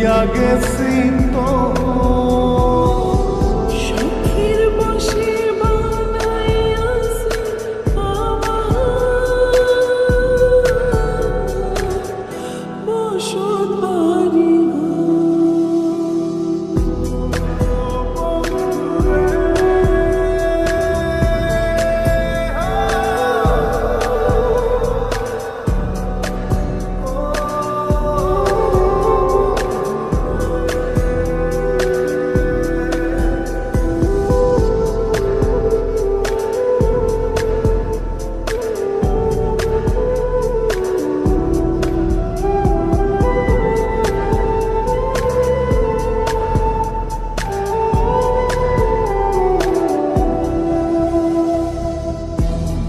হইয়া গেছি তো শখের বশে বানাইয়াছি বসত বাড়ি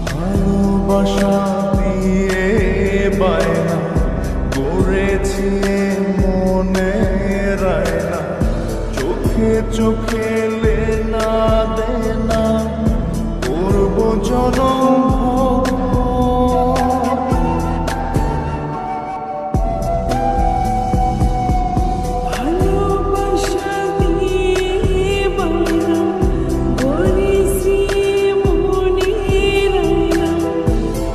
ভালোবাসা দিয়ে বায়না করেছি মনে রায়না চোখে চোখে লেনা দেনা করব জনম ভালোবাসা দিয়ে বায়না করেছি মনের আয়না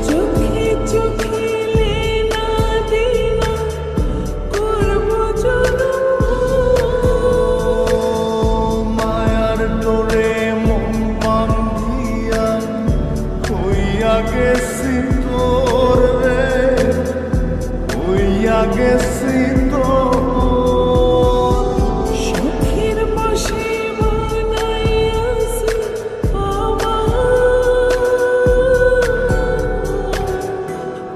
চোখে চোখে লেনা দেনা করব জনম মায়ার ডোরে মন বান্ধিয়া হইয়া গেছি তোর রে হইয়া গেছি তোর শখের বশে বানাইয়াছি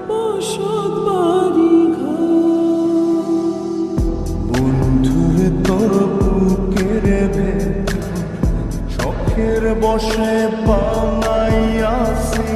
বসত বাড়ি বন্ধুরে তোর বুকের ভেতর শখের বশে বানাইয়াছি